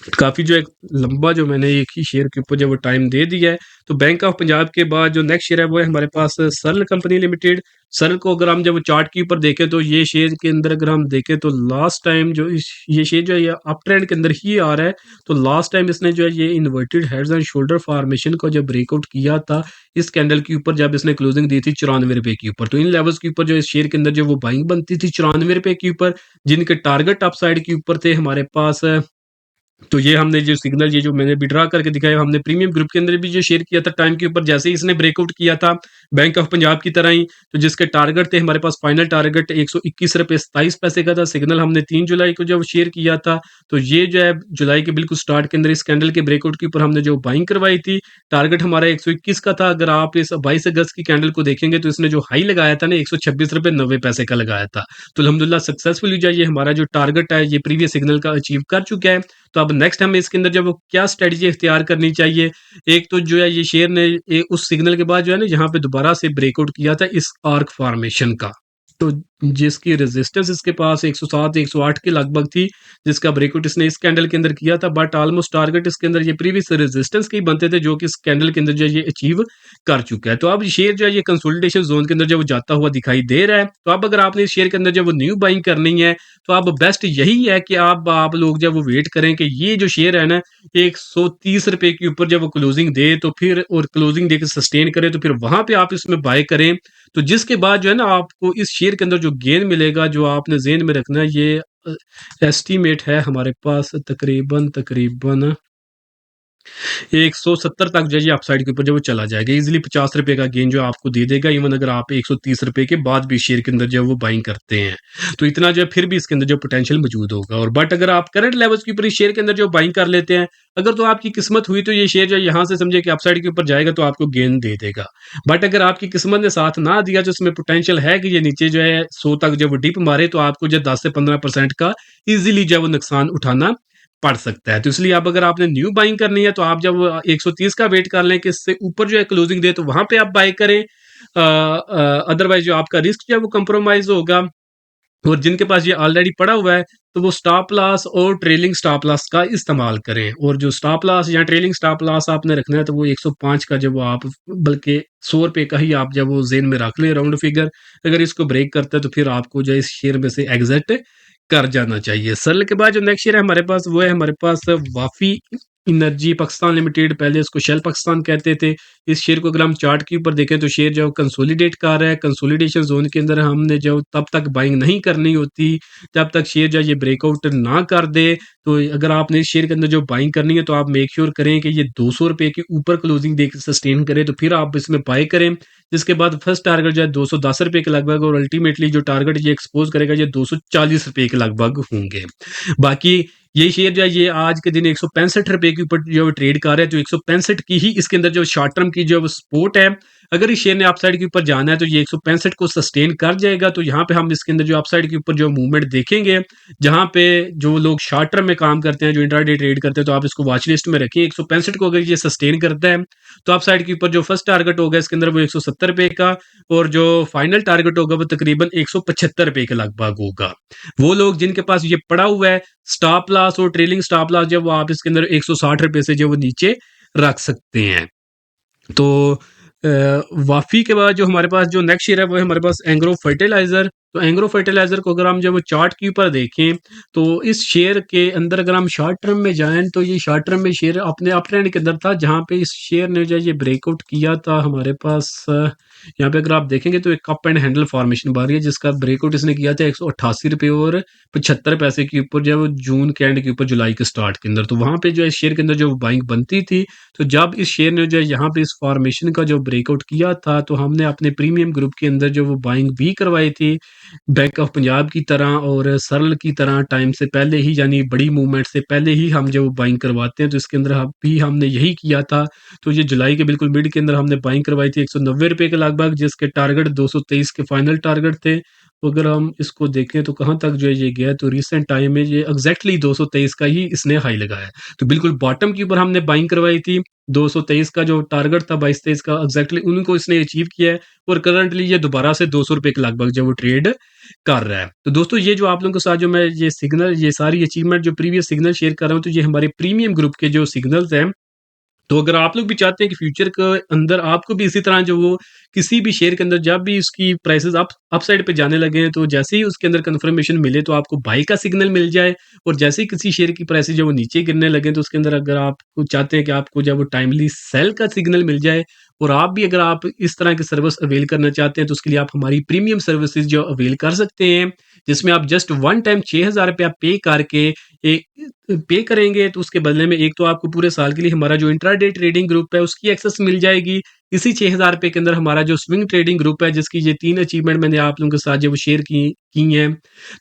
काफ़ी जो एक लंबा जो मैंने एक ही शेयर के ऊपर जब वो टाइम दे दिया है, तो बैंक ऑफ पंजाब के बाद जो नेक्स्ट शेयर है वो है हमारे पास सरल कंपनी लिमिटेड। सरल को अगर हम जब चार्ट के ऊपर देखें तो ये शेयर के अंदर अगर हम देखें तो लास्ट टाइम जो ये शेयर जो है ये अप ट्रेंड के अंदर ही आ रहा है। तो लास्ट टाइम इसने जो है ये inverted heads and shoulder formation को जब ब्रेकआउट किया था, इस कैंडल के ऊपर जब इसने क्लोजिंग दी थी 94 रुपए के ऊपर, तो इन लेवल्स के ऊपर जो इस शेयर के अंदर जो वो बाइंग बनती थी 94 रुपए के ऊपर, जिनके टारगेट अप साइड के ऊपर थे हमारे पास। तो ये हमने जो सिग्नल ये जो मैंने विड्रॉ करके दिखाया, हमने प्रीमियम ग्रुप के अंदर भी जो शेयर किया था टाइम के ऊपर, जैसे ही इसने ब्रेकआउट किया था बैंक ऑफ पंजाब की तरह ही, तो जिसके टारगेट थे हमारे पास फाइनल टारगेट 121 रुपये 27 पैसे का था। सिग्नल हमने 3 जुलाई को जब शेयर किया था, तो ये जो है जुलाई के बिल्कुल स्टार्ट के अंदर इस कैंडल के ब्रेकआउट के ऊपर हमने जो बाइंग करवाई थी, टारगेट हमारा 121 का था। अगर आप इस 22 अगस्त की कैंडल को देखेंगे तो इसने जो हाई लगाया था ना 126 रुपये 90 पैसे का लगाया था। तो अल्हम्दुलिल्लाह सक्सेसफुली जो ये हमारा जो टारगेट है ये प्रीवियस सिग्नल का अचीव कर चुका है। तो अब नेक्स्ट हमें इसके अंदर जब वो क्या स्ट्रेटजी इख्तियार करनी चाहिए, एक तो जो है ये शेयर ने उस सिग्नल के बाद जो है ना यहाँ पे दोबारा से ब्रेकआउट किया था इस आर्क फॉर्मेशन का। तो जिसकी रेजिस्टेंस इसके पास 107 108 के लगभग थी, जिसका ब्रेकआउट इसने इस कैंडल के अंदर किया था, बट ऑलमोस्ट टारगेट इसके अंदर ये प्रीवियस रेजिस्टेंस के ही बनते थे, जो कि इस कैंडल के अंदर जो है ये अचीव कर चुका है। तो अब शेयर जो है ये कंसोलिडेशन जोन के अंदर जो वो जाता हुआ दिखाई दे रहा है। तो अब अगर आपने इस शेयर के अंदर जो वो न्यू बाइंग करनी है, तो अब बेस्ट यही है कि आप लोग जब वो वेट करें कि ये जो शेयर है ना 130 रुपए के ऊपर जब वो क्लोजिंग दे, तो फिर और क्लोजिंग देकर सस्टेन करे, तो फिर वहां पे आप इसमें बाय करें। तो जिसके बाद जो है ना आपको इस शेयर के अंदर जो गेन मिलेगा, जो आपने ज़हन में रखना है, ये एस्टीमेट है हमारे पास तकरीबन तकरीबन 170 तक जो है ये अपसाइड के ऊपर जो वो चला जाएगा। ईज़िली ₹50 का गेन जो आपको दे देगा, इवन अगर आप ₹130 के बाद भी शेयर के अंदर जो है वो बाइंग करते हैं। तो इतना जो है फिर भी इसके अंदर जो पोटेंशियल मौजूद होगा। और बट अगर आप करंट लेवल्स के ऊपर इस शेयर के अंदर जो बाइंग कर लेते हैं, अगर तो आपकी किस्मत हुई तो ये शेयर जो है यहाँ से समझिए कि अपसाइड के ऊपर जाएगा तो आपको गेन दे देगा। बट अगर आपकी किस्मत ने साथ ना दिया, जो इसमें पोटेंशियल है कि ये नीचे जो है 100 तक जब वो डिप मारे, तो आपको जो 10 से 15% का ईज़िली जो है वो नुकसान उठाना पड़ सकता है। तो इसलिए अब अगर आपने न्यू बाइंग करनी है, तो आप जब 130 का वेट कर लें कि इससे ऊपर जो है क्लोजिंग दे, तो वहां पे आप बाय करें। अदरवाइज जो आपका रिस्क जो है वो कंप्रोमाइज होगा। और जिनके पास ये ऑलरेडी पड़ा हुआ है, तो वो स्टॉप लॉस और ट्रेलिंग स्टॉप लॉस का इस्तेमाल करें। और जो स्टॉप लॉस या ट्रेलिंग स्टॉप लॉस आपने रखना है, तो वो 105 का जब वो आप, बल्कि 100 रुपए का ही आप जब वो जेन में रख लें राउंड फिगर। अगर इसको ब्रेक करता है, तो फिर आपको जो है इस शेयर में से एग्जिट कर जाना चाहिए। सरल के बाद जो नेक्स्ट शेयर है हमारे पास, वो है हमारे पास वाफी एनर्जी पाकिस्तान लिमिटेड, पहले इसको शेल पाकिस्तान कहते थे। इस शेयर को अगर हम चार्ट के ऊपर देखें, तो शेयर जो कंसोलिडेट कर रहा है। कंसोलिडेशन जोन के अंदर हमने जो तब तक बाइंग नहीं करनी होती जब तक शेयर जो ये ब्रेकआउट ना कर दे। तो अगर आपने इस शेयर के अंदर जो बाइंग करनी है, तो आप मेक श्योर करें कि ये 200 रुपए के ऊपर क्लोजिंग देकर सस्टेन करे, तो फिर आप इसमें बाय करें। जिसके बाद फर्स्ट टारगेट जो है 210 रुपए के लगभग, और अल्टीमेटली जो टारगेट ये एक्सपोज करेगा ये 240 रुपए के लगभग होंगे। बाकी ये शेयर जो है ये आज के दिन 165 रुपए के ऊपर जो ट्रेड कर रहा है। तो 165 की ही इसके अंदर जो शॉर्ट टर्म की जो सपोर्ट है। अगर इस शेयर ने अपसाइड के ऊपर जाना है, तो ये 165 को सस्टेन कर जाएगा। तो यहाँ पे हम इसके अंदर जो अपसाइड के ऊपर जो मूवमेंट देखेंगे, जहां पे जो लोग शॉर्ट टर्म में काम करते हैं, जो इंट्राडे ट्रेड करते हैं, तो आप इसको वॉच लिस्ट में रखिए। 165 को अगर ये सस्टेन करता है, तो अपसाइड के ऊपर जो फर्स्ट टारगेट होगा इसके अंदर वो 170 रुपए का, और जो फाइनल टारगेट होगा वो तकरीबन 175 रुपए के लगभग होगा। वो लोग जिनके पास ये पड़ा हुआ है स्टॉप लॉस और ट्रेलिंग स्टॉप लॉस, जब वो आप इसके अंदर 160 रुपए से जो वो नीचे रख सकते हैं। तो वाफ़ी के बाद जो हमारे पास जो नेक्स्ट शेयर है, वो है हमारे पास एंग्रो फर्टिलाइज़र। तो एंग्रो फर्टिलाइज़र को अगर हम जब चार्ट के ऊपर देखें, तो इस शेयर के अंदर अगर हम शॉर्ट टर्म में जाएँ, तो ये शॉर्ट टर्म में शेयर अपने अप ट्रेंड के अंदर था, जहाँ पे इस शेयर ने जो है ये ब्रेकआउट किया था हमारे पास। यहाँ पे अगर आप देखेंगे, तो एक कप एंड हैंडल फॉर्मेशन बन रही है, जिसका ब्रेकआउट इसने किया था 188 रुपए और 75 पैसे के ऊपर, जो है वो जून के एंड के ऊपर जुलाई के स्टार्ट के अंदर। तो वहाँ पे जो है शेयर के अंदर जो बाइंग बनती थी। तो जब इस शेयर ने जो है यहाँ पे इस फॉर्मेशन का जो ब्रेकआउट किया था, तो हमने अपने प्रीमियम ग्रुप के अंदर जो वो बाइंग भी करवाई थी, बैंक ऑफ पंजाब की तरह और सरल की तरह टाइम से पहले ही, यानी बड़ी मूवमेंट से पहले ही हम जो बाइंग करवाते हैं। तो इसके अंदर भी हमने यही किया था। तो ये जुलाई के बिल्कुल मिड के अंदर हमने बाइंग करवाई थी 190 रुपए के लगभग, जिसके टारगेट 223 के फाइनल टारगेट थे। तो अगर हम इसको देखें, तो कहाँ तक जो है ये गया, तो रिसेंट टाइम में ये एग्जैक्टली 223 का ही इसने हाई लगाया है। तो बिल्कुल बॉटम के ऊपर हमने बाइंग करवाई थी। 223 का जो टारगेट था 22-23 का, एग्जैक्टली उनको इसने अचीव किया है। और करंटली ये दोबारा से 200 रुपए के लगभग जो वो ट्रेड कर रहा है। तो दोस्तों, ये जो आप लोगों के साथ जो मैं ये सिग्नल, ये सारी अचीवमेंट जो प्रीवियस सिग्नल शेयर कर रहा हूँ, तो ये हमारे प्रीमियम ग्रुप के जो सिग्नल्स हैं। तो अगर आप लोग भी चाहते हैं कि फ्यूचर के अंदर आपको भी इसी तरह जो वो किसी भी शेयर के अंदर जब भी उसकी प्राइसेस अप साइड पे जाने लगे, तो जैसे ही उसके अंदर कंफर्मेशन मिले, तो आपको बाई का सिग्नल मिल जाए। और जैसे ही किसी शेयर की प्राइसेस जब वो नीचे गिरने लगे, तो उसके अंदर अगर आप चाहते हैं कि आपको जब वो टाइमली सेल का सिग्नल मिल जाए, और आप भी अगर आप इस तरह की सर्विस अवेल करना चाहते हैं, तो उसके लिए आप हमारी प्रीमियम सर्विसेज जो अवेल कर सकते हैं, जिसमें आप जस्ट वन टाइम 6,000 रुपया पे करके एक पे करेंगे, तो उसके बदले में एक तो आपको पूरे साल के लिए हमारा जो इंट्राडे ट्रेडिंग ग्रुप है उसकी एक्सेस मिल जाएगी। इसी 6,000 रुपए के अंदर हमारा जो स्विंग ट्रेडिंग ग्रुप है, जिसकी ये 3 अचीवमेंट मैंने आप लोगों के साथ जो शेयर की हैं,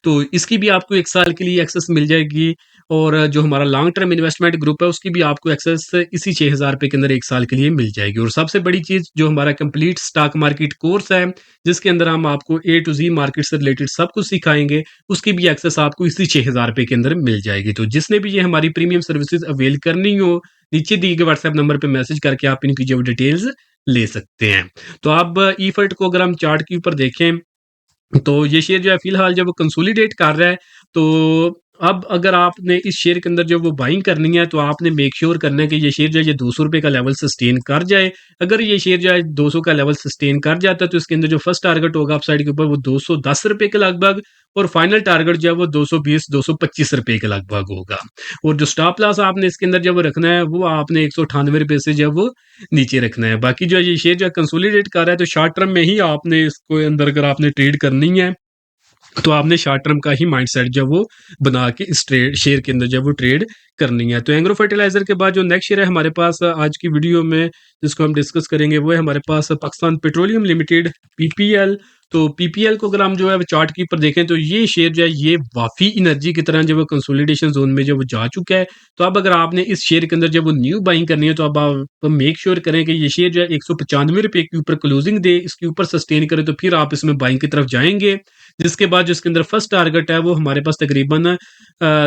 तो इसकी भी आपको 1 साल के लिए एक्सेस मिल जाएगी। और जो हमारा लॉन्ग टर्म इन्वेस्टमेंट ग्रुप है, उसकी भी आपको एक्सेस इसी 6,000 रुपए के अंदर 1 साल के लिए मिल जाएगी। और सबसे बड़ी चीज़, जो हमारा कंप्लीट स्टॉक मार्केट कोर्स है, जिसके अंदर हम आपको ए टू ज़ी मार्केट से रिलेटेड सब कुछ सिखाएँगे, उसकी भी एक्सेस आपको इसी 6,000 रुपए के अंदर मिल जाएगी। तो जिसने भी ये हमारी प्रीमियम सर्विसेज अवेल करनी हो, नीचे दिए गए व्हाट्सएप नंबर पे मैसेज करके आप इनकी जो डिटेल्स ले सकते हैं। तो अब ईफल्ट को अगर हम चार्ट के ऊपर देखें, तो ये शेयर जो है फिलहाल जब वो कंसोलिडेट कर रहा है, तो अब अगर आपने इस शेयर के अंदर जो वो बाइंग करनी है, तो आपने मेक श्योर करना है कि ये शेयर जो है ये ₹200 का लेवल सस्टेन कर जाए। अगर ये शेयर जो है 200 का लेवल सस्टेन कर जाता है, तो इसके अंदर जो फर्स्ट टारगेट होगा अपसाइड के ऊपर वो ₹210 के लगभग, और फाइनल टारगेट जो है वो ₹220-225 के लगभग होगा। और जो स्टॉप लॉस आपने इसके अंदर जब वो रखना है, वो आपने ₹198 से जब वो नीचे रखना है। बाकी जो है ये शेयर जो है कंसोलिडेट कर रहा है, तो शॉर्ट टर्म में ही आपने इसको अंदर अगर आपने ट्रेड करनी है, तो आपने शॉर्ट टर्म का ही माइंडसेट जो है वो बना के इस ट्रेड शेयर के अंदर जो है वो ट्रेड करनी है। तो एग्रो फर्टिलाइजर के बाद जो नेक्स्ट शेयर है हमारे पास आज की वीडियो में जिसको हम डिस्कस करेंगे, वो है हमारे पास पाकिस्तान पेट्रोलियम लिमिटेड, पीपीएल। तो पीपीएल को अगर हम जो है चार्ट की ऊपर देखें, तो ये शेयर जो है ये वाफी एनर्जी की तरह जो है कंसोलिडेशन जोन में जो वो जा चुका है। तो अब अगर आपने इस शेयर के अंदर जब वो न्यू बाइंग करनी है, तो अब आप मेक श्योर करें कि ये शेयर जो है ₹195 के ऊपर क्लोजिंग दे, इसके ऊपर सस्टेन करे, तो फिर आप इसमें बाइंग की तरफ जाएंगे। जिसके बाद जो इसके अंदर फर्स्ट टारगेट है वो हमारे पास तकरीबन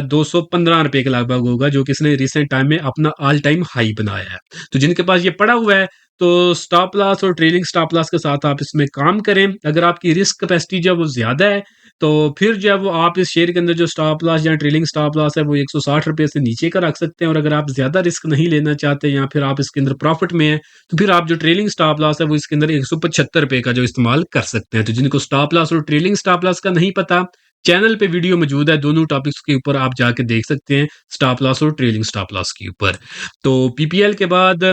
₹215 के लगभग होगा, जो कि इसने रिसेंट टाइम में अपना ऑल टाइम हाई बनाया है। तो जिनके पास ये पड़ा हुआ है, तो स्टॉप लॉस और ट्रेलिंग स्टॉप लॉस के साथ आप इसमें काम करें। अगर आपकी रिस्क कैपेसिटी जो है वो ज़्यादा है, तो फिर जो है वो आप इस शेयर के अंदर जो स्टॉप लॉस या ट्रेलिंग स्टॉप लॉस है वो ₹160 से नीचे का रख सकते हैं। और अगर आप ज़्यादा रिस्क नहीं लेना चाहते या फिर आप इसके अंदर प्रॉफिट में हैं, तो फिर आप जो ट्रेलिंग स्टॉप लॉस है वो इसके अंदर ₹175 का जो इस्तेमाल कर सकते हैं। तो जिनको स्टॉप लॉस और ट्रेलिंग स्टॉप लॉस का नहीं पता, चैनल पे वीडियो मौजूद है, दोनों टॉपिक्स के ऊपर आप जाके देख सकते हैं, स्टॉप लॉस और ट्रेलिंग स्टॉप लॉस के ऊपर। तो पीपीएल के बाद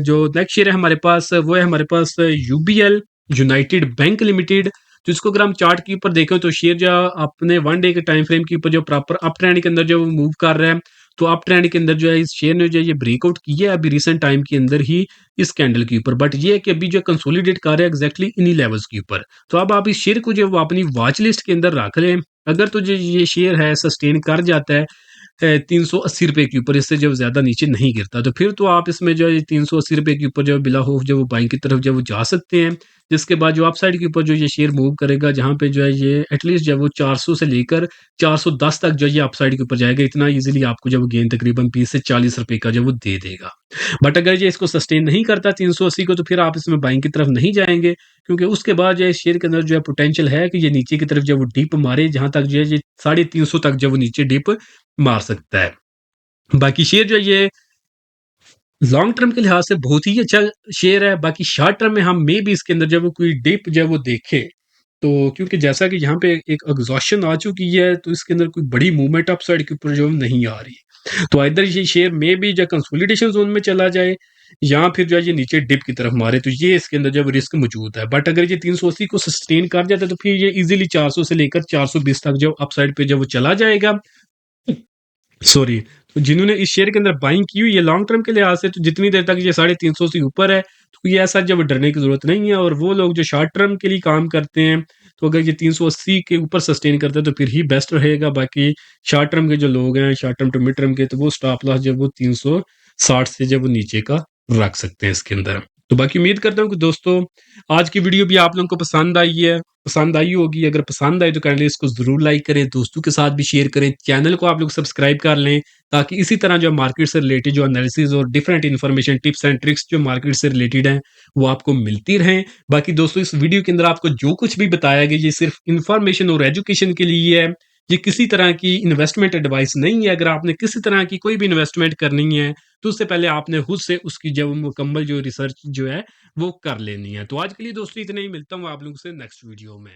जो नेक्स्ट शेयर है हमारे पास, वो है हमारे पास यूबीएल, यूनाइटेड बैंक लिमिटेड। तो इसको अगर हम चार्ट के ऊपर देखें, तो शेयर जो अपने 1 डे के टाइम फ्रेम के ऊपर जो प्रॉपर अप ट्रेंड के अंदर जो मूव कर रहा है, तो अप ट्रेंड के अंदर जो है इस शेयर ने जो है ये ब्रेकआउट किया है अभी रिसेंट टाइम के अंदर ही इस कैंडल के ऊपर। बट ये है कि अभी जो कंसोलिडेट कर रहा है एग्जैक्टली इन्हीं लेवल्स के ऊपर। तो अब आप इस शेयर को जो है वो अपनी वॉच लिस्ट के अंदर रख लें। अगर तो जो ये शेयर है सस्टेन कर जाता है ₹380 के ऊपर, इससे जब ज़्यादा नीचे नहीं गिरता, तो फिर तो आप इसमें जो है ₹380 के ऊपर जो है बिला खौफ जो वो बाइंग की तरफ जो है वो जा सकते हैं। जिसके बाद जो अपसाइड के ऊपर जो ये शेयर मूव करेगा, जहाँ पे जो है ये एटलीस्ट जो है वो 400 से लेकर 410 तक जो है ये अपसाइड के ऊपर जाएगा। इतना ईज़िली आपको जो वो गेन तकरीबन ₹20 से ₹40 का जो वो दे देगा। बट अगर ये इसको सस्टेन नहीं करता 380 को, तो फिर आप इसमें बाइंग की तरफ नहीं जाएँगे, क्योंकि उसके बाद जो है इस शेयर के अंदर जो है पोटेंशियल है कि ये नीचे की तरफ जो है वो डिप मारे, जहाँ तक जो है ये 350 तक जो है वो नीचे डिप मार सकता है। बाकी शेयर जो है ये लॉन्ग टर्म के लिहाज से बहुत ही अच्छा शेयर है। बाकी शॉर्ट टर्म में हम मे बी इसके अंदर जब वो कोई डिप जो है वो देखें, तो क्योंकि जैसा कि यहाँ पे एक एग्जॉस्शन आ चुकी है, तो इसके अंदर कोई बड़ी मूवमेंट अपसाइड के ऊपर जो है नहीं आ रही। तो इधर ये शेयर में भी जो कंसोलिडेशन जोन में चला जाए, या फिर जो है ये नीचे डिप की तरफ मारे, तो ये इसके अंदर जब रिस्क मौजूद है। बट अगर ये 380 को सस्टेन कर जाता है, तो फिर ये इजीली 400 से लेकर 420 तक जो अपसाइड पे जब वो चला जाएगा। सॉरी, तो जिन्होंने इस शेयर के अंदर बाइंग की हुई है लॉन्ग टर्म के लिहाज से, तो जितनी देर तक ये 350 से ऊपर है, तो ये ऐसा जब डरने की जरूरत नहीं है। और वो लोग जो शॉर्ट टर्म के लिए काम करते हैं, तो अगर ये 380 के ऊपर सस्टेन करते हैं, तो फिर ही बेस्ट रहेगा। बाकी शॉर्ट टर्म के जो लोग हैं, short term to mid term के, तो वो स्टॉप लॉस जब वो 360 से जब वो नीचे का रख सकते हैं इसके अंदर। तो बाकी उम्मीद करता हूँ कि दोस्तों आज की वीडियो भी आप लोगों को पसंद आई होगी। अगर पसंद आई तो काइंडली इसको जरूर लाइक करें, दोस्तों के साथ भी शेयर करें, चैनल को आप लोग सब्सक्राइब कर लें, ताकि इसी तरह जो मार्केट से रिलेटेड जो एनालिसिस और different information, tips and tricks जो मार्केट से रिलेटेड हैं, वो आपको मिलती रहें। बाकी दोस्तों इस वीडियो के अंदर आपको जो कुछ भी बताया गया, ये सिर्फ इन्फॉर्मेशन और एजुकेशन के लिए है। ये किसी तरह की इन्वेस्टमेंट एडवाइस नहीं है। अगर आपने किसी तरह की कोई भी इन्वेस्टमेंट करनी है, तो उससे पहले आपने खुद से उसकी जब मुकम्मल जो रिसर्च जो है वो कर लेनी है। तो आज के लिए दोस्तों इतना ही, मिलता हूँ आप लोगों से नेक्स्ट वीडियो में।